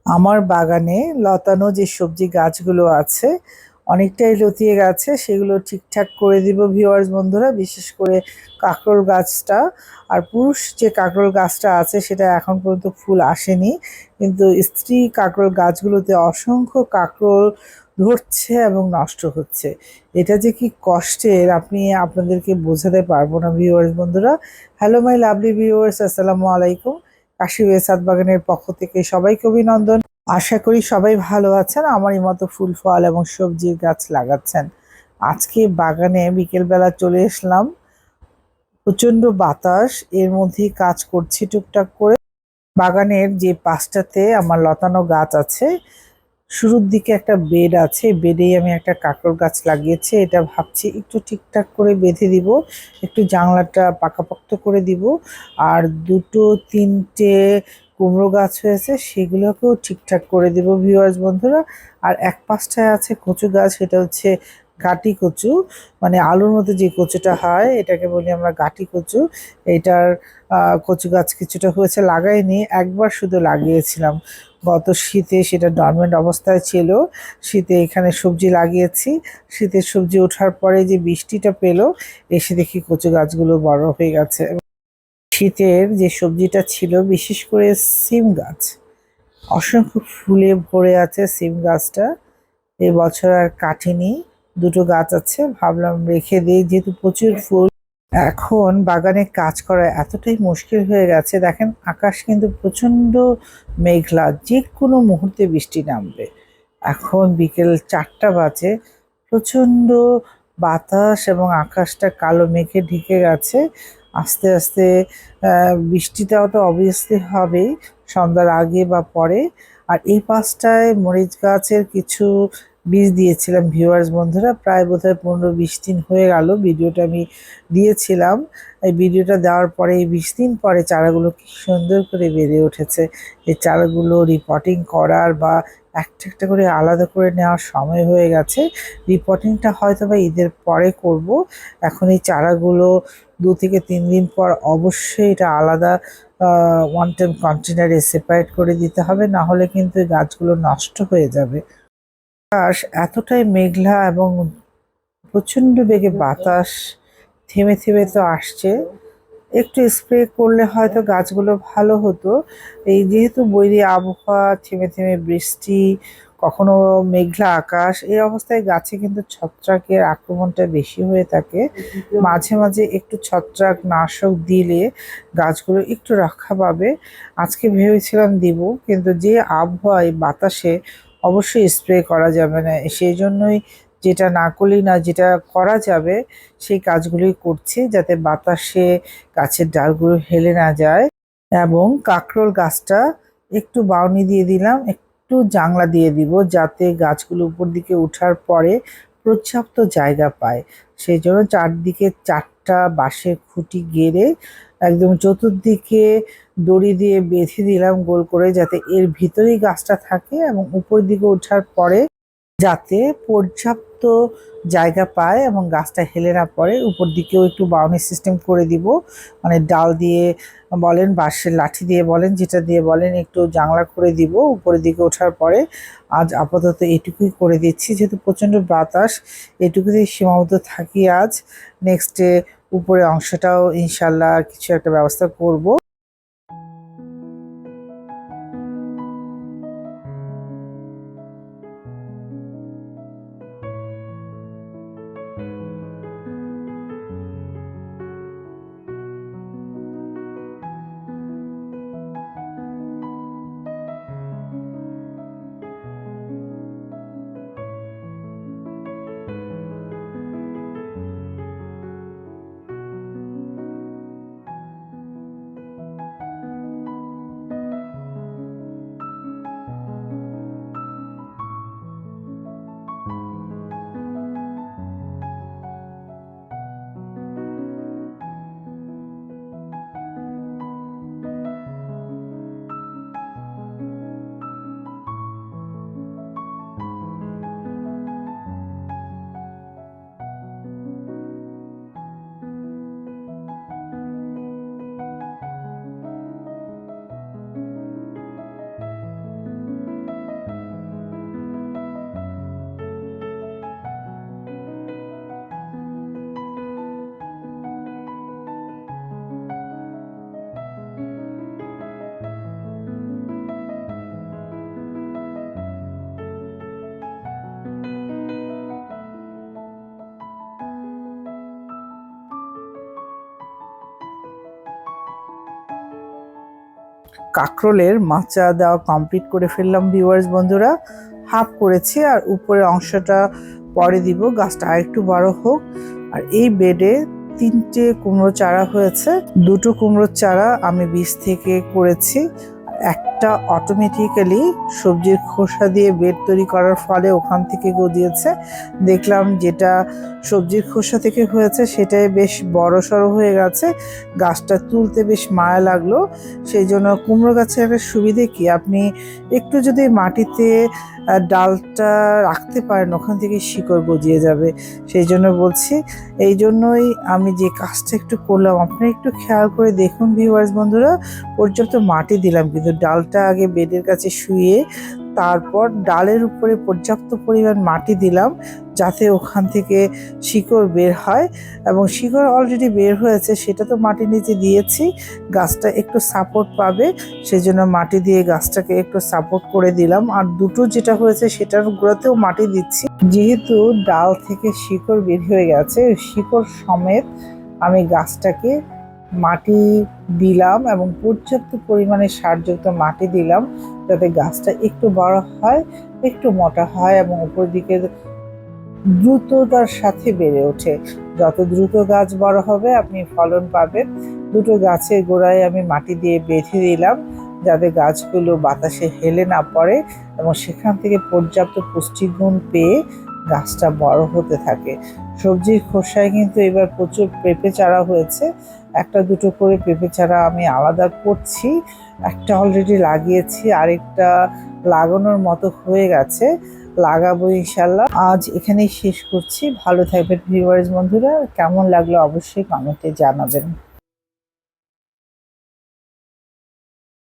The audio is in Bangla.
আমার বাগানে লতানো যে সবজি গাছগুলো আছে অনেকটাই লতিয়ে গেছে, সেগুলো ঠিকঠাক করে দিব ভিউয়ার্স বন্ধুরা। বিশেষ করে কাঁকরোল গাছটা, আর পুরুষ যে কাঁকরোল গাছটা আছে সেটা এখন পর্যন্ত ফুল আসেনি, কিন্তু স্ত্রী কাঁকরোল গাছগুলোতে অসংখ্য কাঁকরোল ধরছে এবং নষ্ট হচ্ছে। এটা যে কি কষ্টের আপনি আপনাদেরকে বোঝাতে পারবো না ভিউয়ার্স বন্ধুরা। হ্যালো মাই লাভলি ভিউয়ার্স, আসসালামু আলাইকুম। কাশি ছাদ বাগানের পক্ষ থেকে সবাইকে অভিনন্দন। আশা করি সবাই ভালো আছেন, আমারই মতো ফুল ফল এবং সবজির গাছ লাগাচ্ছেন। আজকে বাগানে বিকেলবেলা চলে এসলাম, প্রচন্ড বাতাস, এর মধ্যেই কাজ করছি টুকটাক করে। বাগানের যে পাশটাতে আমার লতানো গাছ আছে, শুরুর দিকে একটা বেড আছে, বেডেই আমি একটা কাঁকরোল গাছ লাগিয়েছি। এটা ভাবছি একটু ঠিকঠাক করে বেঁধে দিব, একটু জানলাটা পাকাপোক্ত করে দিব। আর দুটো তিনটে কুমড়ো গাছ হয়েছে, সেগুলোকেও ঠিকঠাক করে দিব ভিউয়ার্স বন্ধুরা। আর এক পাশটায় আছে কচু গাছ, সেটা হচ্ছে গাটি কচু, মানে আলুর মধ্যে যে কচুটা হয় এটাকে বলি আমরা গাটি কচু। এটার কচু গাছ কিছুটা হয়েছে, লাগাইনি, একবার শুধু লাগিয়েছিলাম গত শীতে, সেটা ডরমেন্ট অবস্থায় ছিল। শীতে এখানে সবজি লাগিয়েছি, শীতের সবজি ওঠার পরে যে বৃষ্টিটা পেলো, এসে দেখি কচু গাছগুলো বড় হয়ে গেছে। শীতের যে সবজিটা ছিল বিশেষ করে সিম গাছ, অসংখ্য ফুলে ভরে আছে সিম গাছটা। এবছর আর কাটিনি, দুটো গাছ আছে, ভাবলাম রেখে দিই যেহেতু প্রচুর ফুল। এখন বাগানে কাজ করা এতটাই মুশকিল হয়ে গেছে, দেখেন আকাশ কিন্তু প্রচন্ড মেঘলা, যে কোনো মুহূর্তে বৃষ্টি নামবে। এখন বিকেল 4টা বাজে, প্রচন্ড বাতাস এবং আকাশটা কালো মেঘে ঢেকে গেছে। আস্তে আস্তে বৃষ্টিটাও তো অবভিয়াসলি হবেই, সন্ধ্যার আগে বা পরে। আর এই পাশটায় মরিচ গাছের কিছু বীজ দিয়েছিলাম ভিউয়ার্স বন্ধুরা, প্রায় বোধহয় 15-20 দিন হয়ে গেল ভিডিওটা আমি দিয়েছিলাম। এই ভিডিওটা দেওয়ার পরে এই 20 দিন পরে চারাগুলো কি সুন্দর করে বেড়ে উঠেছে। এই চারাগুলো রিপোর্টিং করার বা একটা একটা করে আলাদা করে নেওয়ার সময় হয়ে গেছে। রিপোর্টিংটা হয়তো বা ঈদের পরে করব। এখন এই চারাগুলো 2 থেকে 3 দিন পর অবশ্যই এটা আলাদা ওয়ান টাইম কন্টেনারে সেপারেট করে দিতে হবে, না হলে কিন্তু এই গাছগুলো নষ্ট হয়ে যাবে। আকাশ এতটাই মেঘলা এবং প্রচন্ড বেগে বাতাস থেমে থেমে তো আসছে, একটু স্প্রে করলে হয়তো গাছগুলো ভালো হতো। এই যেহেতু বৈরী আবহাওয়া, থেমে থেমে বৃষ্টি, কখনো মেঘলা আকাশ, এই অবস্থায় গাছে কিন্তু ছত্রাকের আক্রমণটা বেশি হয়ে থাকে। মাঝে মাঝে একটু ছত্রাক নাশক দিলে গাছগুলো একটু রক্ষা পাবে। আজকে ভেবেছিলাম দিব, কিন্তু যে আবহাওয়ায় বাতাসে অবশ্যই স্প্রে করা যাবে না, সেই জন্যই যেটা না করলেই না, যেটা করা যাবে সেই কাজগুলোই করছি, যাতে বাতাসে গাছের ডালগুলো হেলে না যায়। এবং কাঁকরোল গাছটা একটু বাউনি দিয়ে দিলাম, একটু জাংলা দিয়ে দিব, যাতে গাছগুলো উপর দিকে ওঠার পরে পর্যাপ্ত জায়গা পায়। সেই জন্য চারদিকে 4টা বাঁশের খুঁটি গেড়ে একদম চতুর্দিকে দড়ি দিয়ে বেঁধে দিলাম গোল করে, যাতে এর ভিতরেই গাছটা থাকে এবং উপর দিকে ওঠার পরে যাতে পর্যাপ্ত জায়গা পায় এবং গাছটা হেলে না পড়ে। উপর দিকেও একটু বাউনি সিস্টেম করে দিব, মানে ডাল দিয়ে বলেন, বাঁশের লাঠি দিয়ে বলেন, যেটা দিয়ে বলেন, একটু জাংলা করে দিব উপরের দিকে ওঠার পরে। আজ আপাতত এটুকুই করে দিচ্ছি, যেহেতু প্রচণ্ড বাতাস, এটুকুতেই সীমাবদ্ধ থাকি আজ। নেক্সটে উপরে অংশটাও ইনশাল্লাহ কিছু একটা ব্যবস্থা করব। কাঁকরোলের মাচা দেওয়া কমপ্লিট করে ফেললাম ভিউয়ার্স বন্ধুরা। হাফ করেছি আর উপরের অংশটা পরে দিব, গাছটা আরেকটু বড় হোক। আর এই বেডে 3টে কুমড়ো চারা হয়েছে, 2টো কুমড়োর চারা আমি বীজ থেকে করেছি, একটা অটোমেটিক্যালি সবজির খোসা দিয়ে বেড তৈরি করার ফলে ওখান থেকে গজিয়েছে। দেখলাম যেটা সবজির খোসা থেকে হয়েছে সেটাই বেশ বড় সড়ো হয়ে গেছে, গাছটা তুলতে বেশ মায়া লাগলো। সেই জন্য কুমড়ো গাছের একটা সুবিধে কি, আপনি একটু যদি মাটিতে ডালটা রাখতে পারেন ওখান থেকে শিকড় গজিয়ে যাবে। সেই জন্য বলছি, এই জন্যই আমি যে কাজটা একটু করলাম, আপনারা একটু খেয়াল করে দেখুন ভিউয়ার্স বন্ধুরা। পর্যাপ্ত মাটি দিলাম, কিন্তু ডালটা আগে বেডের কাছে শুয়ে তারপর ডালের উপরে পর্যাপ্ত পরিমাণ মাটি দিলাম, যাতে ওখান থেকে শিকড় বের হয়। এবং শিকড় অলরেডি বের হয়েছে, সেটা তো মাটির নিচে দিয়েছি, গাছটা একটু সাপোর্ট পাবে, সেই জন্য মাটি দিয়ে গাছটাকে একটু সাপোর্ট করে দিলাম। আর দুটো যেটা হয়েছে সেটার গোড়াতেও মাটি দিচ্ছি, যেহেতু ডাল থেকে শিকড় বের হয়ে গেছে, শিকড় সমেত আমি গাছটাকে মাটি দিলাম এবং পর্যাপ্ত পরিমাণে সারযুক্ত মাটি দিলাম, যাতে গাছটা একটু বড় হয়, একটু মোটা হয় এবং উপর দিকে দ্রুততার সাথে বেড়ে ওঠে। যত দ্রুত গাছ বড় হবে আপনি ফলন পাবেন। দুটো গাছের গোড়ায় আমি মাটি দিয়ে বেঁধে দিলাম, যাতে গাছগুলো বাতাসে হেলে না পড়ে এবং সেখান থেকে পর্যাপ্ত পুষ্টিগুণ পেয়ে গাছটা বড় হতে থাকে। সবজির খোসায় কিন্তু এবার প্রচুর পেঁপে চারা হয়েছে, একটা দুটো করে পেঁপে চারা আমি আলাদা করছি, একটা অলরেডি লাগিয়েছি, আরেকটা লাগানোর মতো হয়ে গেছে, লাগাবো ইনশাল্লাহ। আজ এখানেই শেষ করছি, ভালো থাকবেন ভিউয়ার্স বন্ধুরা। কেমন লাগলো অবশ্যই কমেন্টে জানাবেন।